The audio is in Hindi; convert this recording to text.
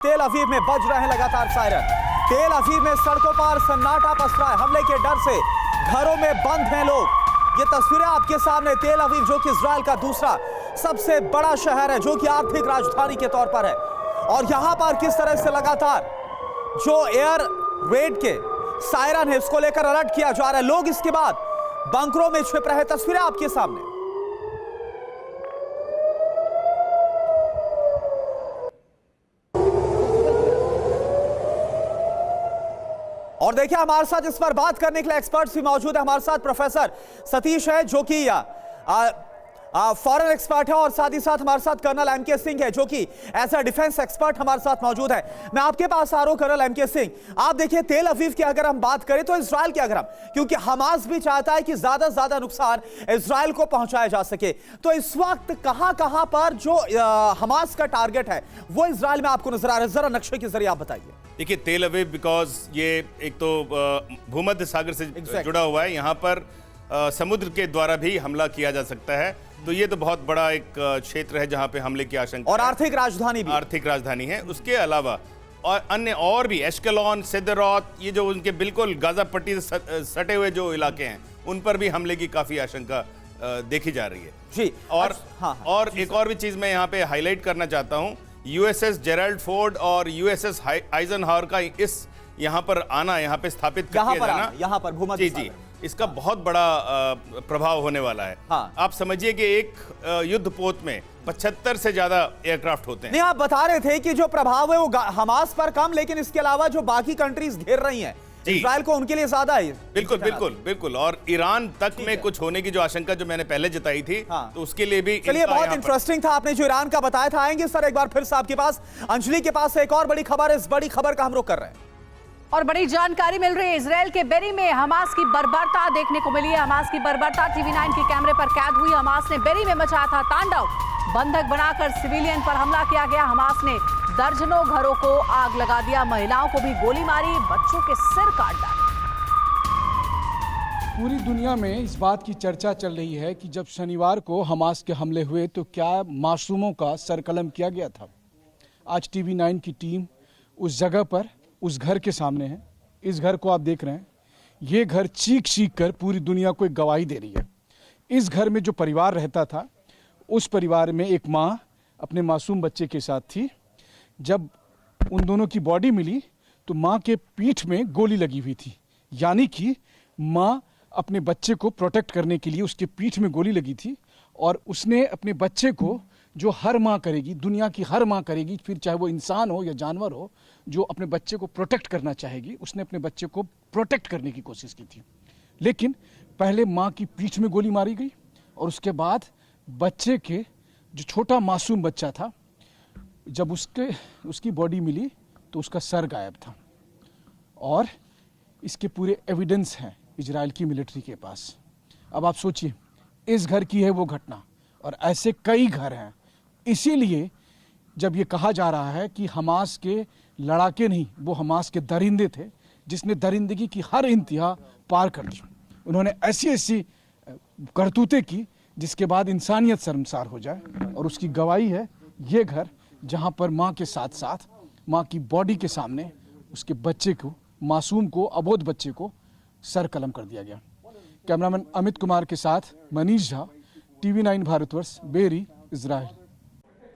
तेल अवीव में बज रहे हैं लगातार सायरन। तेल अवीव में सड़कों पर सन्नाटा पसरा है। हमले के डर से घरों में बंद हैं लोग। ये तस्वीरें आपके सामने तेल अवीव, जो कि इजराइल का दूसरा सबसे बड़ा शहर है, जो कि आर्थिक राजधानी के तौर पर है। और यहां पर किस तरह से लगातार जो एयर रेड के सायरन है, उसको लेकर अलर्ट किया जा रहा है। लोग इसके बाद बंकरों में छिप रहे। तस्वीरें आपके सामने। और देखिए, हमारे साथ इस पर बात करने के लिए एक्सपर्ट्स भी मौजूद है। हमारे साथ प्रोफेसर सतीश है, जो कि फॉरेन एक्सपर्ट है, और साथ ही साथ हमारे साथ कर्नल एमके सिंह है, जो कि एज अ डिफेंस एक्सपर्ट हमारे साथ मौजूद है। मैं आपके पास आ रहा हूं कर्नल एमके सिंह। आप देखिए, तेल अवीव की अगर हम बात करें तो इजराइल की अगर हम, क्योंकि हमास भी चाहता है कि ज्यादा से ज्यादा नुकसान इजराइल को पहुंचाया जा सके, तो इस वक्त कहां पर जो हमास का टारगेट है वो इजराइल में आपको नजर आ रहा है? जरा नक्शे के जरिए आप बताइए। देखिए, तेल अवीव बिकॉज ये एक तो भूमध्य सागर से जुड़ा हुआ है, यहाँ पर समुद्र के द्वारा भी हमला किया जा सकता है, तो ये तो बहुत बड़ा एक क्षेत्र है जहाँ पे हमले की आशंका और आर्थिक राजधानी है। उसके अलावा और अन्य और भी एश्केलॉन, सिदरॉत, ये जो उनके बिल्कुल गाजा पट्टी से सटे हुए जो इलाके हैं, उन पर भी हमले की काफी आशंका देखी जा रही है जी। और एक और भी चीज मैं यहाँ पे हाईलाइट करना चाहता हूँ। यूएसएस जेराल्ड फोर्ड और यूएसएस आइजनहावर का इस यहाँ पर आना, यहाँ पे स्थापित किया जाना, यहाँ पर भूमध्य जी, इसका बहुत बड़ा प्रभाव होने वाला है। हाँ। आप समझिए कि एक युद्धपोत में 75 से ज्यादा एयरक्राफ्ट होते हैं। नहीं, आप बता रहे थे कि जो प्रभाव है वो हमास पर कम, लेकिन इसके अलावा जो बाकी कंट्रीज घेर रही हैं इजराइल को, उनके लिए ज्यादा है। बिल्कुल। और ईरान तक में कुछ होने की जो आशंका जो मैंने पहले जताई थी, हाँ। तो उसके लिए भी चलिए, बहुत इंटरेस्टिंग था आपने जो ईरान का बताया था। आएंगे सर एक बार फिर से आपके पास। अंजलि के पास एक और बड़ी खबर है, इस बड़ी खबर का हम रुख कर रहे हैं और बड़ी जानकारी मिल रही है। इजराइल के बेरी में हमास की बर्बरता देखने को मिली है। हमास की बर्बरता TV9 के कैमरे पर कैद हुई। हमास ने बेरी में मचाया था तांडव। बंधक बनाकर सिविलियन पर हमला किया गया। हमास ने दर्जनों घरों को आग लगा दिया, महिलाओं को भी गोली मारी, बच्चों के सिर काट डाले। पूरी दुनिया में इस बात की चर्चा चल रही है कि जब शनिवार को हमास के हमले हुए तो क्या मासूमों का सरकलम किया गया था। आज TV9 की टीम उस जगह पर, उस घर के सामने है। इस घर को आप देख रहे हैं। ये घर चीख कर पूरी दुनिया को एक गवाही दे रही है। इस घर में जो परिवार रहता था, उस परिवार में एक माँ अपने मासूम बच्चे के साथ थी। जब उन दोनों की बॉडी मिली तो माँ के पीठ में गोली लगी हुई थी, यानी कि माँ अपने बच्चे को प्रोटेक्ट करने के लिए उसके पीठ में गोली लगी थी। और उसने अपने बच्चे को, जो हर माँ करेगी, दुनिया की हर माँ करेगी, फिर चाहे वो इंसान हो या जानवर हो, जो अपने बच्चे को प्रोटेक्ट करना चाहेगी, उसने अपने बच्चे को प्रोटेक्ट करने की कोशिश की थी। लेकिन पहले माँ की पीठ में गोली मारी गई और उसके बाद बच्चे के, जो छोटा मासूम बच्चा था, जब उसकी बॉडी मिली तो उसका सर गायब था। और इसके पूरे एविडेंस हैं इजराइल की मिलिट्री के पास। अब आप सोचिए, इस घर की है वो घटना, और ऐसे कई घर हैं। इसीलिए जब ये कहा जा रहा है कि हमास के लड़ाके नहीं, वो हमास के दरिंदे थे, जिसने दरिंदगी की हर इंतहा पार कर दी। उन्होंने ऐसी करतूतें की जिसके बाद इंसानियत शर्मसार हो जाए। और उसकी गवाही है ये घर, जहाँ पर माँ के साथ साथ, माँ की बॉडी के सामने उसके बच्चे को, मासूम को, अबोध बच्चे को सर कलम कर दिया गया। कैमरामैन अमित कुमार के साथ Manish Jha, TV9 Bharatvarsh, Beeri, Israel.